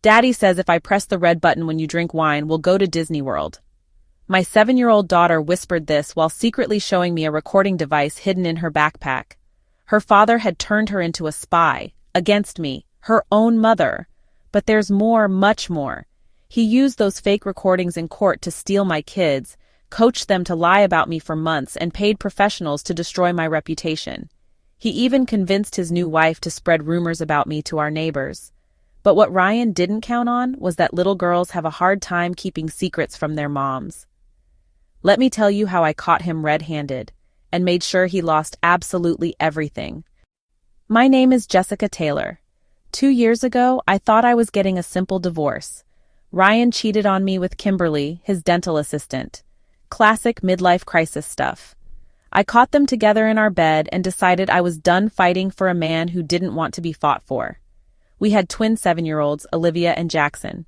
Daddy says if I press the red button when you drink wine, we'll go to Disney World. My 7-year-old daughter whispered this while secretly showing me a recording device hidden in her backpack. Her father had turned her into a spy, against me, her own mother. But there's more, much more. He used those fake recordings in court to steal my kids, coached them to lie about me for months, and paid professionals to destroy my reputation. He even convinced his new wife to spread rumors about me to our neighbors. But what Ryan didn't count on was that little girls have a hard time keeping secrets from their moms. Let me tell you how I caught him red-handed and made sure he lost absolutely everything. My name is Jessica Taylor. 2 years ago, I thought I was getting a simple divorce. Ryan cheated on me with Kimberly, his dental assistant. Classic midlife crisis stuff. I caught them together in our bed and decided I was done fighting for a man who didn't want to be fought for. We had twin 7-year-olds, Olivia and Jackson.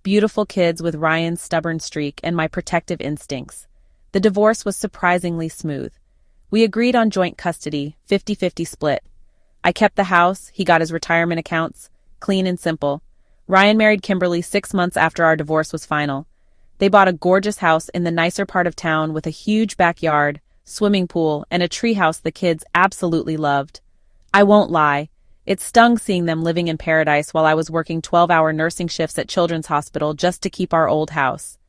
Beautiful kids with Ryan's stubborn streak and my protective instincts. The divorce was surprisingly smooth. We agreed on joint custody, 50-50 split. I kept the house, he got his retirement accounts. Clean and simple. Ryan married Kimberly 6 months after our divorce was final. They bought a gorgeous house in the nicer part of town with a huge backyard, swimming pool, and a treehouse the kids absolutely loved. I won't lie. It stung seeing them living in paradise while I was working 12-hour nursing shifts at Children's Hospital just to keep our old house.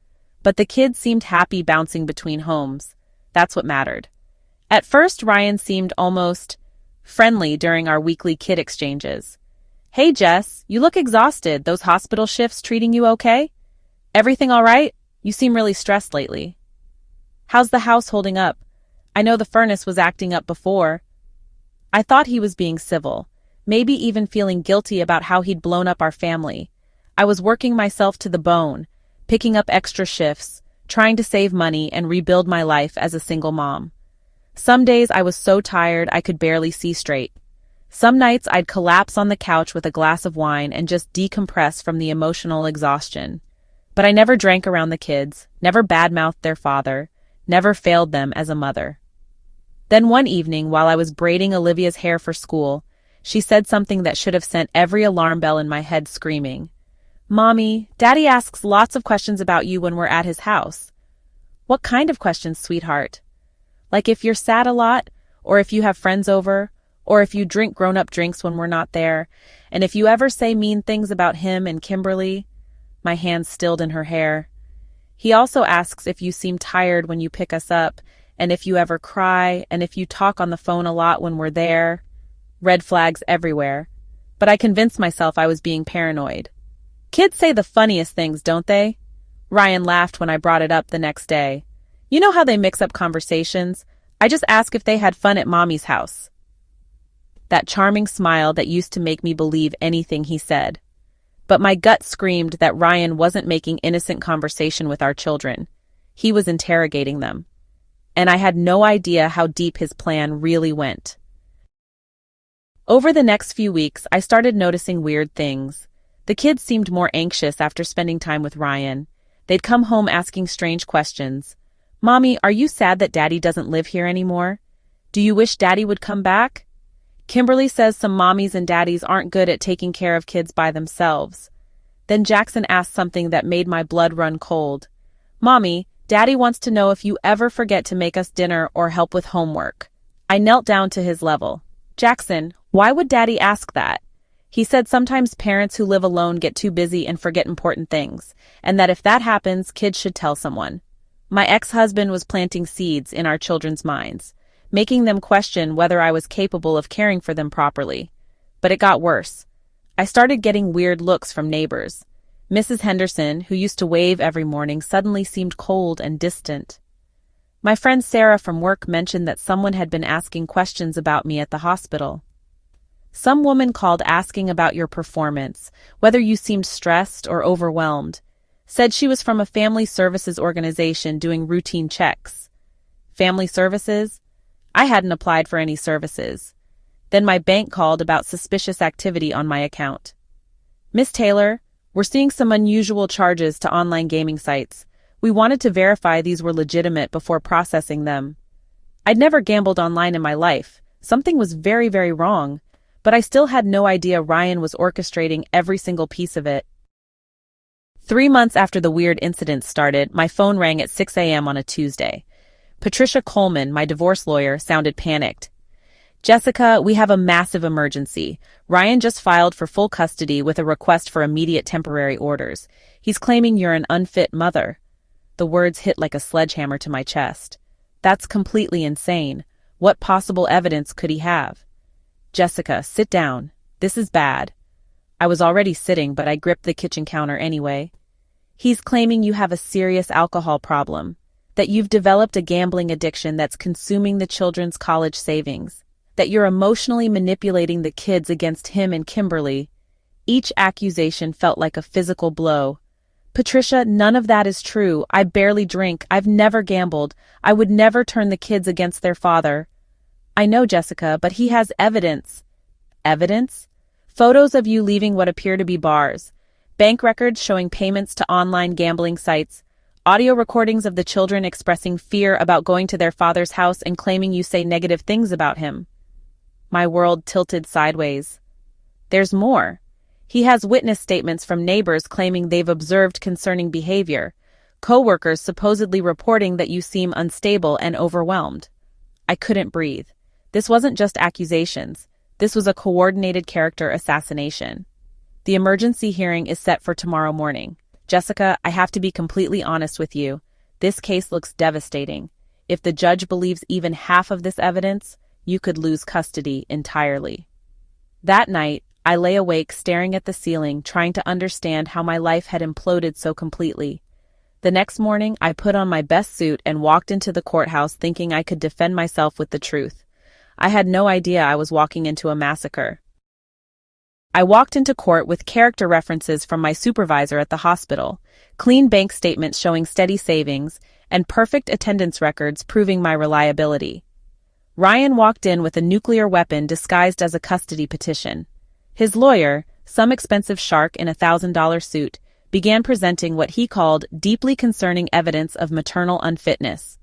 But the kids seemed happy bouncing between homes. That's what mattered. At first, Ryan seemed almost friendly during our weekly kid exchanges. Hey Jess, you look exhausted. Those hospital shifts treating you okay? Everything all right? You seem really stressed lately. How's the house holding up? I know the furnace was acting up before. I thought he was being civil. Maybe even feeling guilty about how he'd blown up our family. I was working myself to the bone, picking up extra shifts, trying to save money and rebuild my life as a single mom. Some days I was so tired I could barely see straight. Some nights I'd collapse on the couch with a glass of wine and just decompress from the emotional exhaustion. But I never drank around the kids, never badmouthed their father, never failed them as a mother. Then one evening, while I was braiding Olivia's hair for school, she said something that should have sent every alarm bell in my head screaming. Mommy, Daddy asks lots of questions about you when we're at his house. What kind of questions, sweetheart? Like if you're sad a lot, or if you have friends over, or if you drink grown-up drinks when we're not there, and if you ever say mean things about him and Kimberly. My hands stilled in her hair. He also asks if you seem tired when you pick us up, and if you ever cry, and if you talk on the phone a lot when we're there. Red flags everywhere. But I convinced myself I was being paranoid. Kids say the funniest things, don't they? Ryan laughed when I brought it up the next day. You know how they mix up conversations? I just ask if they had fun at Mommy's house. That charming smile that used to make me believe anything he said. But my gut screamed that Ryan wasn't making innocent conversation with our children. He was interrogating them. And I had no idea how deep his plan really went. Over the next few weeks, I started noticing weird things. The kids seemed more anxious after spending time with Ryan. They'd come home asking strange questions. Mommy, are you sad that Daddy doesn't live here anymore? Do you wish Daddy would come back? Kimberly says some mommies and daddies aren't good at taking care of kids by themselves. Then Jackson asked something that made my blood run cold. Mommy, Daddy wants to know if you ever forget to make us dinner or help with homework. I knelt down to his level. Jackson, why would Daddy ask that? He said sometimes parents who live alone get too busy and forget important things, and that if that happens, kids should tell someone. My ex-husband was planting seeds in our children's minds, making them question whether I was capable of caring for them properly. But it got worse. I started getting weird looks from neighbors. Mrs. Henderson, who used to wave every morning, suddenly seemed cold and distant. My friend Sarah from work mentioned that someone had been asking questions about me at the hospital. Some woman called asking about your performance, whether you seemed stressed or overwhelmed. Said she was from a family services organization doing routine checks. Family services? I hadn't applied for any services. Then my bank called about suspicious activity on my account. Miss Taylor, we're seeing some unusual charges to online gaming sites. We wanted to verify these were legitimate before processing them. I'd never gambled online in my life. Something was very, very wrong. But I still had no idea Ryan was orchestrating every single piece of it. 3 months after the weird incident started, my phone rang at 6 a.m. on a Tuesday. Patricia Coleman, my divorce lawyer, sounded panicked. Jessica, we have a massive emergency. Ryan just filed for full custody with a request for immediate temporary orders. He's claiming you're an unfit mother. The words hit like a sledgehammer to my chest. That's completely insane. What possible evidence could he have? Jessica, sit down. This is bad. I was already sitting, but I gripped the kitchen counter anyway. He's claiming you have a serious alcohol problem, that you've developed a gambling addiction that's consuming the children's college savings, that you're emotionally manipulating the kids against him and Kimberly. Each accusation felt like a physical blow. Patricia, none of that is true. I barely drink. I've never gambled. I would never turn the kids against their father. I know, Jessica, but he has evidence. Evidence? Photos of you leaving what appear to be bars. Bank records showing payments to online gambling sites. Audio recordings of the children expressing fear about going to their father's house and claiming you say negative things about him. My world tilted sideways. There's more. He has witness statements from neighbors claiming they've observed concerning behavior, co-workers supposedly reporting that you seem unstable and overwhelmed. I couldn't breathe. This wasn't just accusations. This was a coordinated character assassination. The emergency hearing is set for tomorrow morning. Jessica, I have to be completely honest with you. This case looks devastating. If the judge believes even half of this evidence, you could lose custody entirely. That night, I lay awake staring at the ceiling, trying to understand how my life had imploded so completely. The next morning, I put on my best suit and walked into the courthouse thinking I could defend myself with the truth. I had no idea I was walking into a massacre. I walked into court with character references from my supervisor at the hospital, clean bank statements showing steady savings, and perfect attendance records proving my reliability. Ryan walked in with a nuclear weapon disguised as a custody petition. His lawyer, some expensive shark in a $1,000 suit, began presenting what he called deeply concerning evidence of maternal unfitness.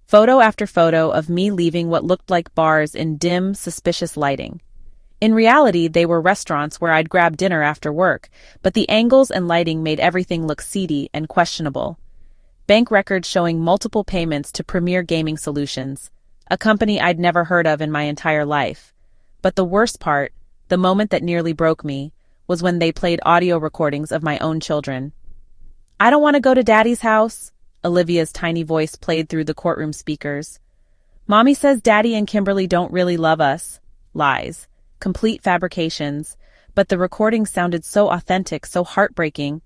Photo after photo of me leaving what looked like bars in dim, suspicious lighting. In reality, they were restaurants where I'd grab dinner after work, but the angles and lighting made everything look seedy and questionable. Bank records showing multiple payments to Premier Gaming Solutions, a company I'd never heard of in my entire life. But the worst part, the moment that nearly broke me, was when they played audio recordings of my own children. I don't want to go to Daddy's house, Olivia's tiny voice played through the courtroom speakers. Mommy says Daddy and Kimberly don't really love us. Lies. Complete fabrications. But the recordings sounded so authentic, so heartbreaking.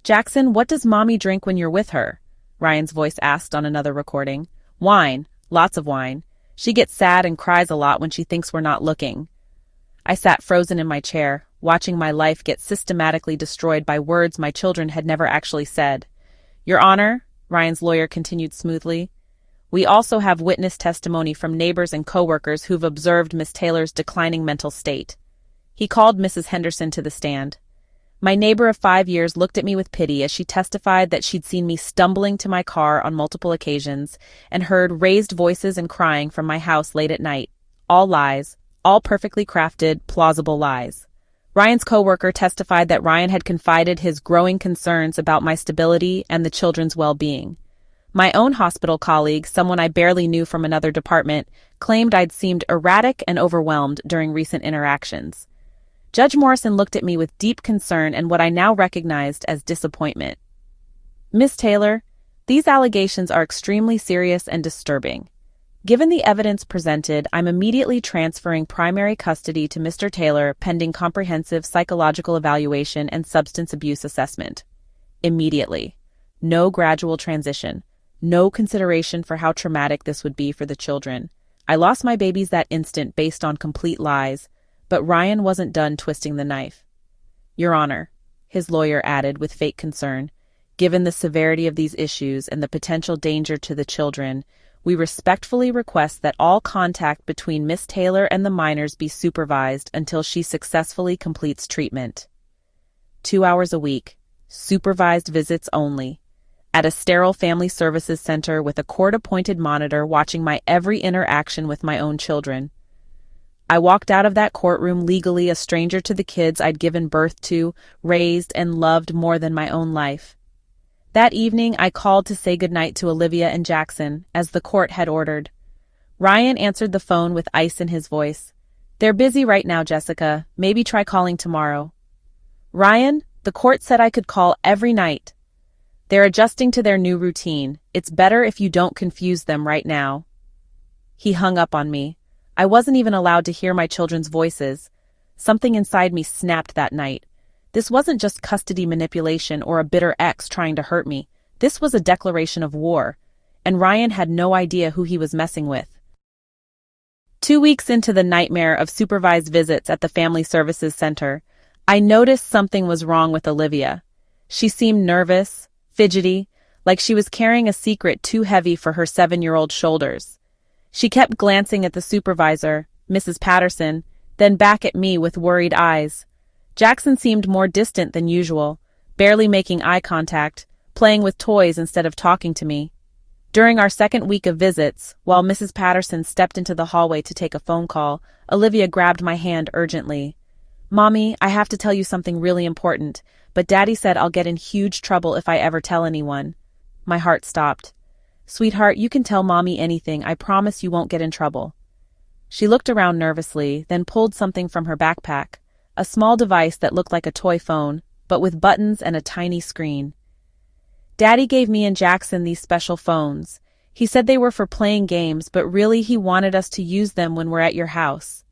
Jackson, what does Mommy drink when you're with her? Ryan's voice asked on another recording. Wine. Lots of wine. She gets sad and cries a lot when she thinks we're not looking. I sat frozen in my chair, watching my life get systematically destroyed by words my children had never actually said. Your Honor, Ryan's lawyer continued smoothly, we also have witness testimony from neighbors and co-workers who've observed Miss Taylor's declining mental state. He called Mrs. Henderson to the stand. My neighbor of 5 years looked at me with pity as she testified that she'd seen me stumbling to my car on multiple occasions and heard raised voices and crying from my house late at night. All lies. All perfectly crafted, plausible lies. Ryan's co-worker testified that Ryan had confided his growing concerns about my stability and the children's well-being. My own hospital colleague, someone I barely knew from another department, claimed I'd seemed erratic and overwhelmed during recent interactions. Judge Morrison looked at me with deep concern and what I now recognized as disappointment. Miss Taylor, these allegations are extremely serious and disturbing. Given the evidence presented, I'm immediately transferring primary custody to Mr. Taylor pending comprehensive psychological evaluation and substance abuse assessment. Immediately. No gradual transition. No consideration for how traumatic this would be for the children. I lost my babies that instant based on complete lies, but Ryan wasn't done twisting the knife. Your Honor, his lawyer added with fake concern, given the severity of these issues and the potential danger to the children, we respectfully request that all contact between Miss Taylor and the minors be supervised until she successfully completes treatment. 2 hours a week, supervised visits only, at a sterile family services center with a court-appointed monitor watching my every interaction with my own children. I walked out of that courtroom legally a stranger to the kids I'd given birth to, raised, and loved more than my own life. That evening, I called to say goodnight to Olivia and Jackson, as the court had ordered. Ryan answered the phone with ice in his voice. "They're busy right now, Jessica. Maybe try calling tomorrow." "Ryan, the court said I could call every night." "They're adjusting to their new routine. It's better if you don't confuse them right now." He hung up on me. I wasn't even allowed to hear my children's voices. Something inside me snapped that night. This wasn't just custody manipulation or a bitter ex trying to hurt me. This was a declaration of war, and Ryan had no idea who he was messing with. 2 weeks into the nightmare of supervised visits at the Family Services Center, I noticed something was wrong with Olivia. She seemed nervous, fidgety, like she was carrying a secret too heavy for her 7-year-old shoulders. She kept glancing at the supervisor, Mrs. Patterson, then back at me with worried eyes. Jackson seemed more distant than usual, barely making eye contact, playing with toys instead of talking to me. During our second week of visits, while Mrs. Patterson stepped into the hallway to take a phone call, Olivia grabbed my hand urgently. "Mommy, I have to tell you something really important, but Daddy said I'll get in huge trouble if I ever tell anyone." My heart stopped. "Sweetheart, you can tell Mommy anything. I promise you won't get in trouble." She looked around nervously, then pulled something from her backpack, a small device that looked like a toy phone, but with buttons and a tiny screen. "Daddy gave me and Jackson these special phones. He said they were for playing games, but really he wanted us to use them when we're at your house."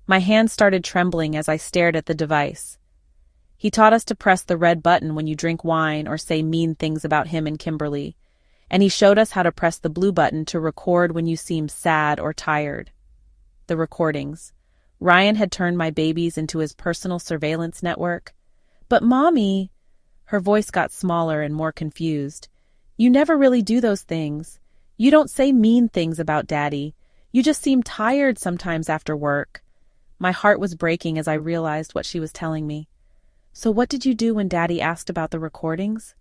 My hand started trembling as I stared at the device. "He taught us to press the red button when you drink wine or say mean things about him and Kimberly. And he showed us how to press the blue button to record when you seem sad or tired." The recordings. Ryan had turned my babies into his personal surveillance network. "But Mommy," her voice got smaller and more confused, "you never really do those things. You don't say mean things about Daddy. You just seem tired sometimes after work." My heart was breaking as I realized what she was telling me. "So what did you do when Daddy asked about the recordings?"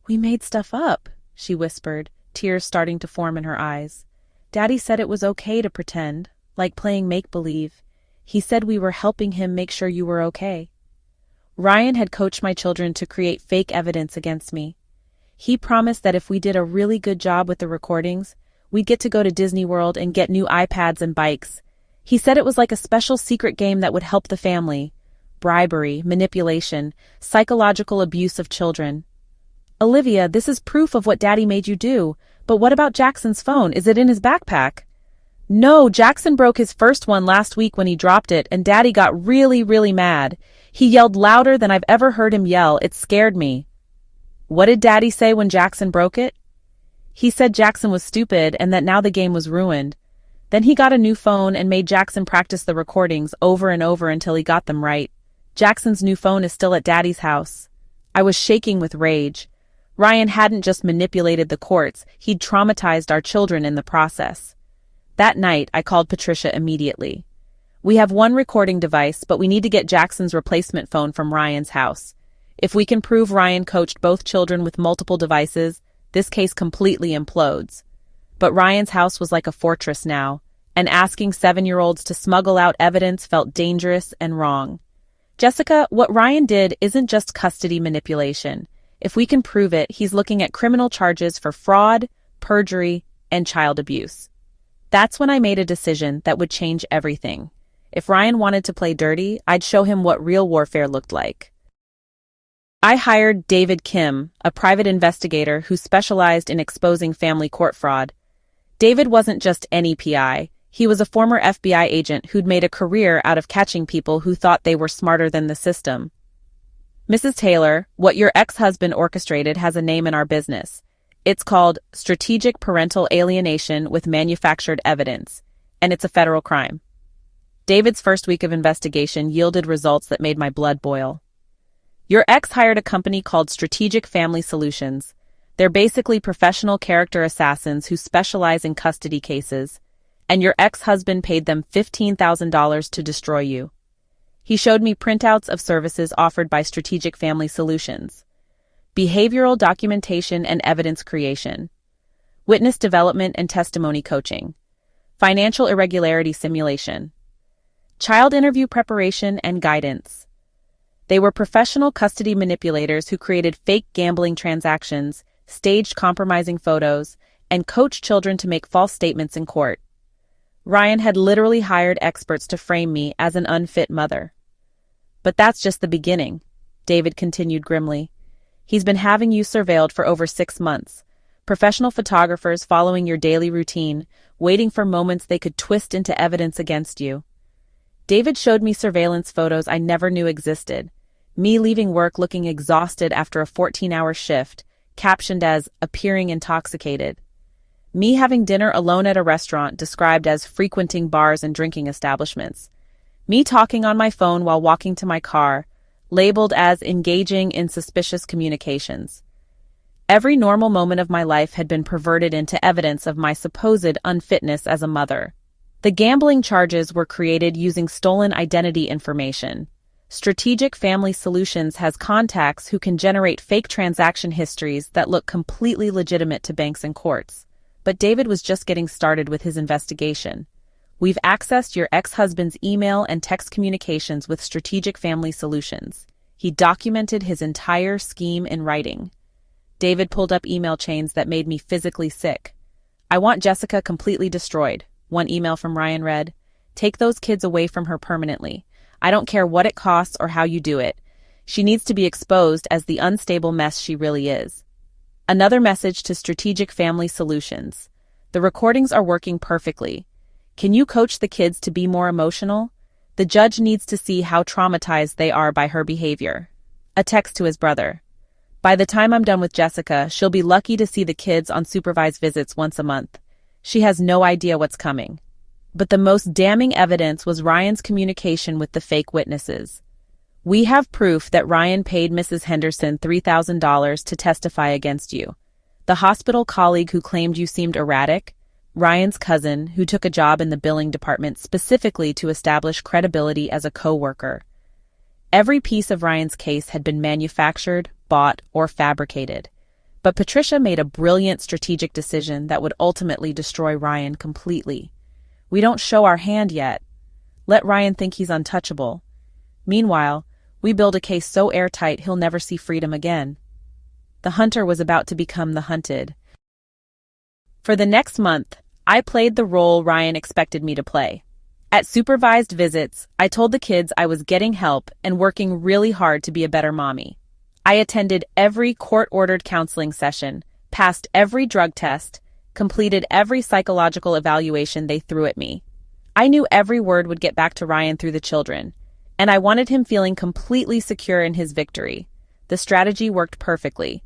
"We made stuff up," she whispered, tears starting to form in her eyes. "Daddy said it was okay to pretend, like playing make-believe. He said we were helping him make sure you were okay." Ryan had coached my children to create fake evidence against me. He promised that if we did a really good job with the recordings, we'd get to go to Disney World and get new iPads and bikes. He said it was like a special secret game that would help the family. Bribery, manipulation, psychological abuse of children. "Olivia, this is proof of what Daddy made you do, but what about Jackson's phone? Is it in his backpack?" "No, Jackson broke his first one last week when he dropped it, and Daddy got really, really mad. He yelled louder than I've ever heard him yell. It scared me." "What did Daddy say when Jackson broke it?" "He said Jackson was stupid and that now the game was ruined. Then he got a new phone and made Jackson practice the recordings over and over until he got them right. Jackson's new phone is still at Daddy's house." I was shaking with rage. Ryan hadn't just manipulated the courts, he'd traumatized our children in the process. That night, I called Patricia immediately. "We have one recording device, but we need to get Jackson's replacement phone from Ryan's house. If we can prove Ryan coached both children with multiple devices, this case completely implodes." But Ryan's house was like a fortress now, and asking 7-year-olds to smuggle out evidence felt dangerous and wrong. "Jessica, what Ryan did isn't just custody manipulation. If we can prove it, he's looking at criminal charges for fraud, perjury, and child abuse." That's when I made a decision that would change everything. If Ryan wanted to play dirty, I'd show him what real warfare looked like. I hired David Kim, a private investigator who specialized in exposing family court fraud. David wasn't just any PI. He was a former FBI agent who'd made a career out of catching people who thought they were smarter than the system. "Mrs. Taylor, what your ex-husband orchestrated has a name in our business. It's called strategic parental alienation with manufactured evidence, and it's a federal crime." David's first week of investigation yielded results that made my blood boil. "Your ex hired a company called Strategic Family Solutions. They're basically professional character assassins who specialize in custody cases, and your ex-husband paid them $15,000 to destroy you." He showed me printouts of services offered by Strategic Family Solutions: behavioral documentation and evidence creation, witness development and testimony coaching, financial irregularity simulation, child interview preparation and guidance. They were professional custody manipulators who created fake gambling transactions, staged compromising photos, and coached children to make false statements in court. Ryan had literally hired experts to frame me as an unfit mother. But that's just the beginning, David continued grimly. He's been having you surveilled for over 6 months. Professional photographers following your daily routine, waiting for moments they could twist into evidence against you. David showed me surveillance photos I never knew existed. Me leaving work looking exhausted after a 14-hour shift, captioned as appearing intoxicated. Me having dinner alone at a restaurant described as frequenting bars and drinking establishments. Me talking on my phone while walking to my car, labeled as engaging in suspicious communications. Every normal moment of my life had been perverted into evidence of my supposed unfitness as a mother. The gambling charges were created using stolen identity information. Strategic Family Solutions has contacts who can generate fake transaction histories that look completely legitimate to banks and courts. But David was just getting started with his investigation. We've accessed your ex-husband's email and text communications with Strategic Family Solutions. He documented his entire scheme in writing. David pulled up email chains that made me physically sick. I want Jessica completely destroyed. One email from Ryan read, "Take those kids away from her permanently. I don't care what it costs or how you do it. She needs to be exposed as the unstable mess she really is." Another message to Strategic Family Solutions. The recordings are working perfectly. Can you coach the kids to be more emotional? The judge needs to see how traumatized they are by her behavior. A text to his brother. By the time I'm done with Jessica, she'll be lucky to see the kids on supervised visits once a month. She has no idea what's coming. But the most damning evidence was Ryan's communication with the fake witnesses. We have proof that Ryan paid Mrs. Henderson $3,000 to testify against you. The hospital colleague who claimed you seemed erratic, Ryan's cousin who took a job in the billing department specifically to establish credibility as a co-worker. Every piece of Ryan's case had been manufactured, bought, or fabricated. But Patricia made a brilliant strategic decision that would ultimately destroy Ryan completely. We don't show our hand yet. Let Ryan think he's untouchable. Meanwhile, we build a case so airtight he'll never see freedom again. The hunter was about to become the hunted. For the next month, I played the role Ryan expected me to play. At supervised visits, I told the kids I was getting help and working really hard to be a better mommy. I attended every court-ordered counseling session, passed every drug test, completed every psychological evaluation they threw at me. I knew every word would get back to Ryan through the children, and I wanted him feeling completely secure in his victory. The strategy worked perfectly.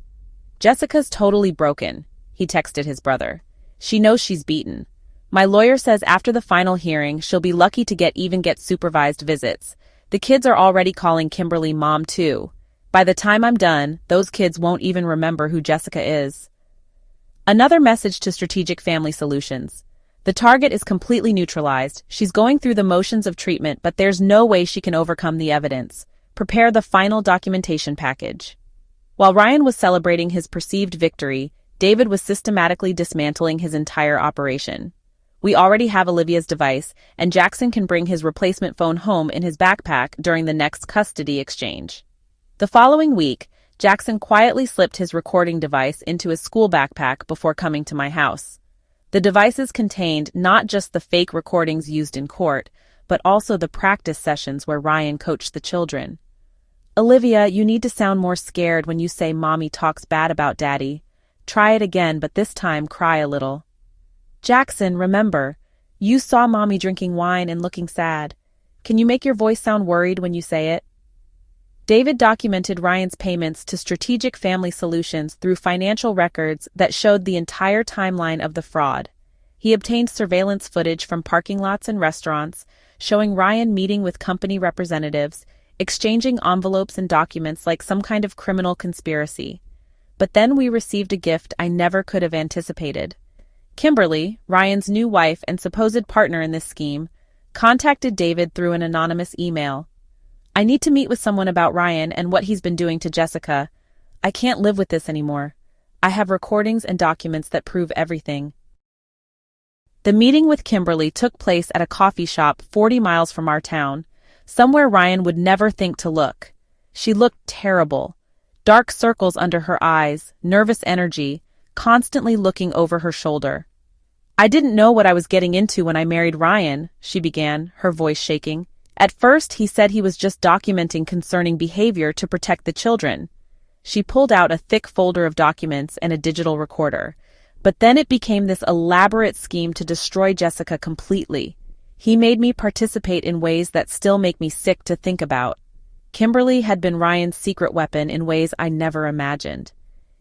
"Jessica's totally broken," he texted his brother. "She knows she's beaten. My lawyer says after the final hearing, she'll be lucky to get supervised visits. The kids are already calling Kimberly Mom too. By the time I'm done, those kids won't even remember who Jessica is." Another message to Strategic Family Solutions. The target is completely neutralized. She's going through the motions of treatment, but there's no way she can overcome the evidence. Prepare the final documentation package. While Ryan was celebrating his perceived victory, David was systematically dismantling his entire operation. We already have Olivia's device, and Jackson can bring his replacement phone home in his backpack during the next custody exchange. The following week, Jackson quietly slipped his recording device into his school backpack before coming to my house. The devices contained not just the fake recordings used in court, but also the practice sessions where Ryan coached the children. "Olivia, you need to sound more scared when you say Mommy talks bad about Daddy. Try it again, but this time cry a little. Jackson, remember, you saw Mommy drinking wine and looking sad. Can you make your voice sound worried when you say it?" David documented Ryan's payments to Strategic Family Solutions through financial records that showed the entire timeline of the fraud. He obtained surveillance footage from parking lots and restaurants, showing Ryan meeting with company representatives, exchanging envelopes and documents like some kind of criminal conspiracy. But then we received a gift I never could have anticipated. Kimberly, Ryan's new wife and supposed partner in this scheme, contacted David through an anonymous email. "I need to meet with someone about Ryan and what he's been doing to Jessica. I can't live with this anymore. I have recordings and documents that prove everything." The meeting with Kimberly took place at a coffee shop 40 miles from our town, somewhere Ryan would never think to look. She looked terrible. Dark circles under her eyes, nervous energy, constantly looking over her shoulder. "I didn't know what I was getting into when I married Ryan," she began, her voice shaking. "At first he said he was just documenting concerning behavior to protect the children." She pulled out a thick folder of documents and a digital recorder. But then it became this elaborate scheme to destroy Jessica completely. He made me participate in ways that still make me sick to think about. Kimberly had been Ryan's secret weapon in ways I never imagined.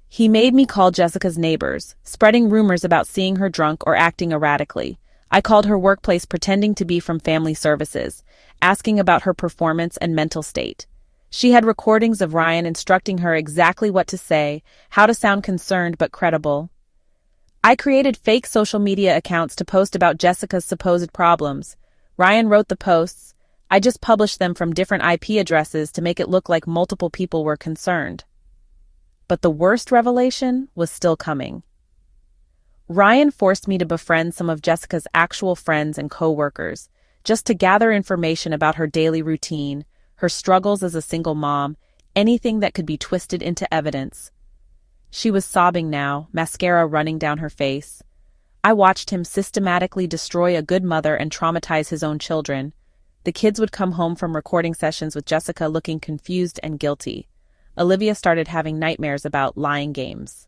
He made me call Jessica's neighbors, spreading rumors about seeing her drunk or acting erratically. I called her workplace pretending to be from family services, asking about her performance and mental state. She had recordings of Ryan instructing her exactly what to say, how to sound concerned but credible. I created fake social media accounts to post about Jessica's supposed problems. Ryan wrote the posts. I just published them from different IP addresses to make it look like multiple people were concerned. But the worst revelation was still coming. Ryan forced me to befriend some of Jessica's actual friends and co-workers, just to gather information about her daily routine, her struggles as a single mom, anything that could be twisted into evidence. She was sobbing now, mascara running down her face. I watched him systematically destroy a good mother and traumatize his own children. The kids would come home from recording sessions with Jessica looking confused and guilty. Olivia started having nightmares about lying games.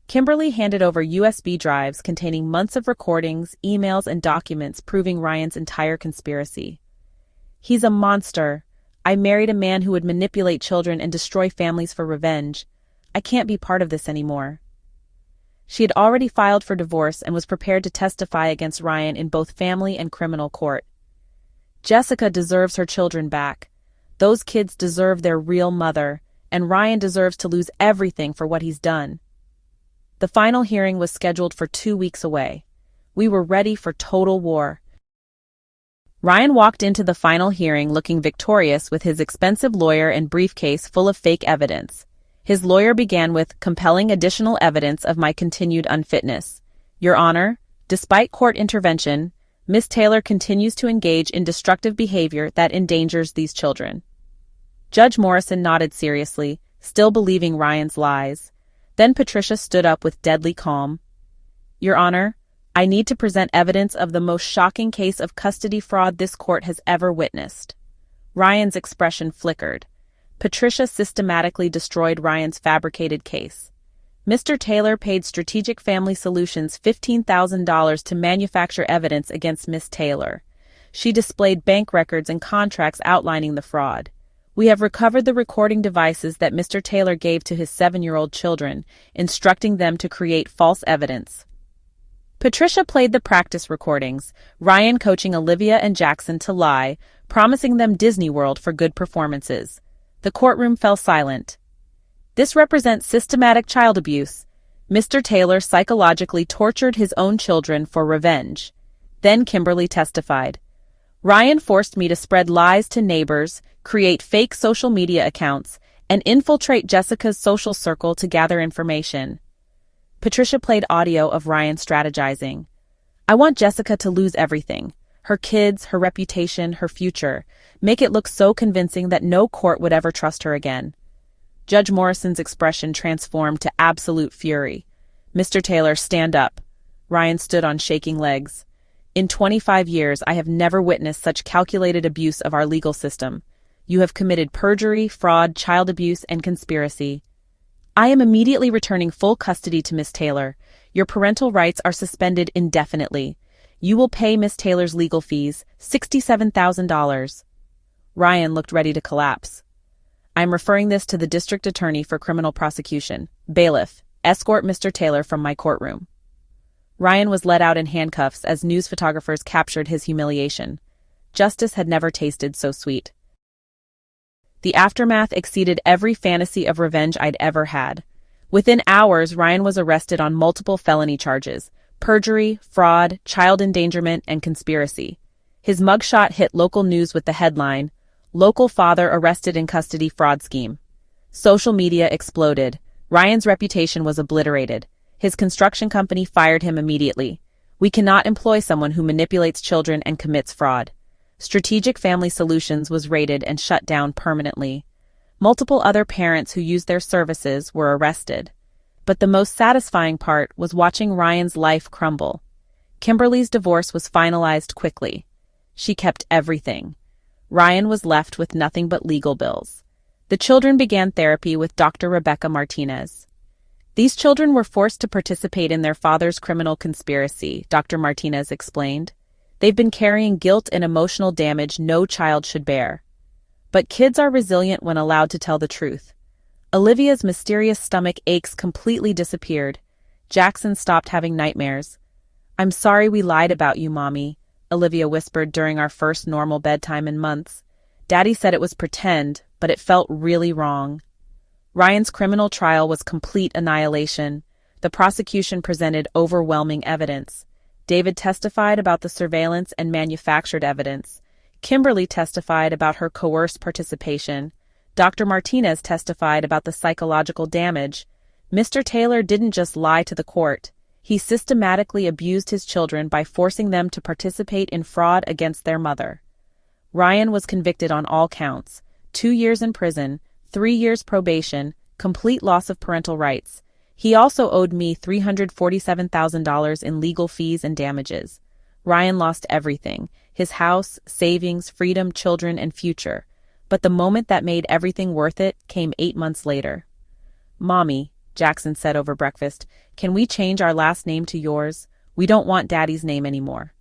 Kimberly handed over USB drives containing months of recordings, emails, and documents proving Ryan's entire conspiracy. "He's a monster. I married a man who would manipulate children and destroy families for revenge. I can't be part of this anymore." She had already filed for divorce and was prepared to testify against Ryan in both family and criminal court. Jessica deserves her children back. Those kids deserve their real mother, and Ryan deserves to lose everything for what he's done. The final hearing was scheduled for 2 weeks away. We were ready for total war. Ryan walked into the final hearing looking victorious with his expensive lawyer and briefcase full of fake evidence. His lawyer began with compelling additional evidence of my continued unfitness. "Your Honor, despite court intervention, Miss Taylor continues to engage in destructive behavior that endangers these children." Judge Morrison nodded seriously, still believing Ryan's lies. Then Patricia stood up with deadly calm. "Your Honor, I need to present evidence of the most shocking case of custody fraud this court has ever witnessed." Ryan's expression flickered. Patricia systematically destroyed Ryan's fabricated case. Mr. Taylor paid Strategic Family Solutions $15,000 to manufacture evidence against Miss Taylor. She displayed bank records and contracts outlining the fraud. "We have recovered the recording devices that Mr. Taylor gave to his 7-year-old children, instructing them to create false evidence." Patricia played the practice recordings, Ryan coaching Olivia and Jackson to lie, promising them Disney World for good performances. The courtroom fell silent. "This represents systematic child abuse. Mr. Taylor psychologically tortured his own children for revenge." Then Kimberly testified. "Ryan forced me to spread lies to neighbors, create fake social media accounts, and infiltrate Jessica's social circle to gather information." Patricia played audio of Ryan strategizing. "I want Jessica to lose everything. Her kids, her reputation, her future. Make it look so convincing that no court would ever trust her again." Judge Morrison's expression transformed to absolute fury. "Mr. Taylor, stand up." Ryan stood on shaking legs. "In 25 years, I have never witnessed such calculated abuse of our legal system. You have committed perjury, fraud, child abuse, and conspiracy. I am immediately returning full custody to Miss Taylor. Your parental rights are suspended indefinitely. You will pay Miss Taylor's legal fees, $67,000. Ryan looked ready to collapse. "I am referring this to the district attorney for criminal prosecution. Bailiff, escort Mr. Taylor from my courtroom." Ryan was led out in handcuffs as news photographers captured his humiliation. Justice had never tasted so sweet. The aftermath exceeded every fantasy of revenge I'd ever had. Within hours, Ryan was arrested on multiple felony charges: perjury, fraud, child endangerment, and conspiracy. His mugshot hit local news with the headline, "Local Father Arrested in Custody Fraud Scheme." Social media exploded. Ryan's reputation was obliterated. His construction company fired him immediately. We cannot employ someone who manipulates children and commits fraud. Strategic Family Solutions was raided and shut down permanently. Multiple other parents who used their services were arrested. But the most satisfying part was watching Ryan's life crumble. Kimberly's divorce was finalized quickly. She kept everything. Ryan was left with nothing but legal bills. The children began therapy with Dr. Rebecca Martinez. These children were forced to participate in their father's criminal conspiracy, Dr. Martinez explained. They've been carrying guilt and emotional damage no child should bear. But kids are resilient when allowed to tell the truth. Olivia's mysterious stomach aches completely disappeared. Jackson stopped having nightmares. "I'm sorry we lied about you, Mommy," Olivia whispered during our first normal bedtime in months. "Daddy said it was pretend, but it felt really wrong." Ryan's criminal trial was complete annihilation. The prosecution presented overwhelming evidence. David testified about the surveillance and manufactured evidence. Kimberly testified about her coerced participation. Dr. Martinez testified about the psychological damage. Mr. Taylor didn't just lie to the court. He systematically abused his children by forcing them to participate in fraud against their mother. Ryan was convicted on all counts: 2 years in prison, 3 years probation, complete loss of parental rights. He also owed me $347,000 in legal fees and damages. Ryan lost everything: his house, savings, freedom, children, and future. But the moment that made everything worth it came 8 months later. "Mommy," Jackson said over breakfast, "can we change our last name to yours? We don't want Daddy's name anymore."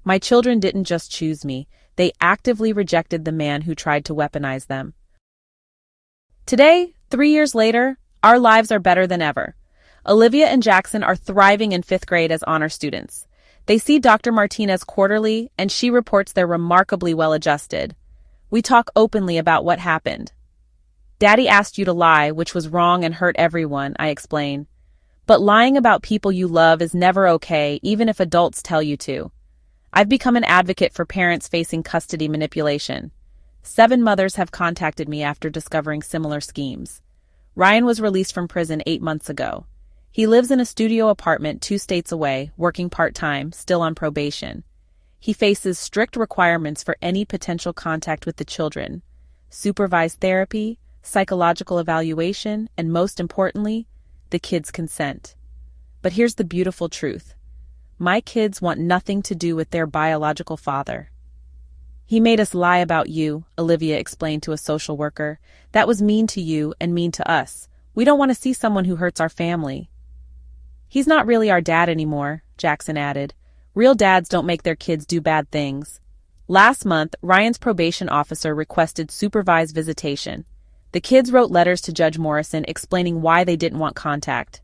My children didn't just choose me, they actively rejected the man who tried to weaponize them. Today, 3 years later, our lives are better than ever. Olivia and Jackson are thriving in 5th grade as honor students. They see Dr. Martinez quarterly, and she reports they're remarkably well-adjusted. We talk openly about what happened. "Daddy asked you to lie, which was wrong and hurt everyone," I explain. "But lying about people you love is never okay, even if adults tell you to." I've become an advocate for parents facing custody manipulation. 7 mothers have contacted me after discovering similar schemes. Ryan was released from prison 8 months ago. He lives in a studio apartment 2 states away, working part-time, still on probation. He faces strict requirements for any potential contact with the children: supervised therapy, psychological evaluation, and most importantly, the kids' consent. But here's the beautiful truth. My kids want nothing to do with their biological father. "He made us lie about you," Olivia explained to a social worker. "That was mean to you and mean to us. We don't want to see someone who hurts our family." "He's not really our dad anymore," Jackson added. "Real dads don't make their kids do bad things." Last month, Ryan's probation officer requested supervised visitation. The kids wrote letters to Judge Morrison explaining why they didn't want contact.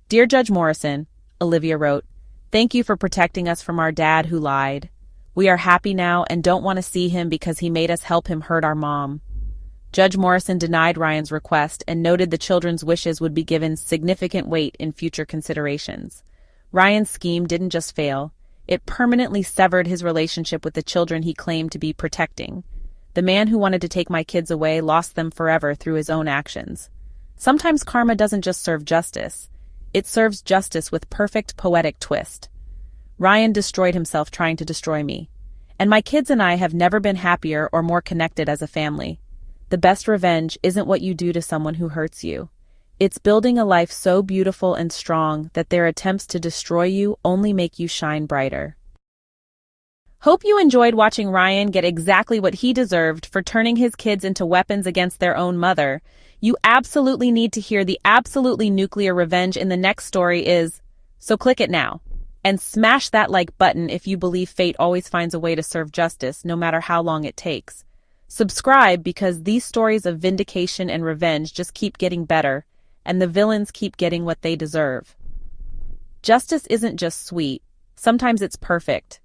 "Dear Judge Morrison," Olivia wrote, "thank you for protecting us from our dad who lied. We are happy now and don't want to see him because he made us help him hurt our mom." Judge Morrison denied Ryan's request and noted the children's wishes would be given significant weight in future considerations. Ryan's scheme didn't just fail. It permanently severed his relationship with the children he claimed to be protecting. The man who wanted to take my kids away lost them forever through his own actions. Sometimes karma doesn't just serve justice. It serves justice with perfect poetic twist. Ryan destroyed himself trying to destroy me. And my kids and I have never been happier or more connected as a family. The best revenge isn't what you do to someone who hurts you. It's building a life so beautiful and strong that their attempts to destroy you only make you shine brighter. Hope you enjoyed watching Ryan get exactly what he deserved for turning his kids into weapons against their own mother. You absolutely need to hear the absolutely nuclear revenge in the next story so click it now. And smash that like button if you believe fate always finds a way to serve justice, no matter how long it takes. Subscribe because these stories of vindication and revenge just keep getting better, and the villains keep getting what they deserve. Justice isn't just sweet. Sometimes it's perfect.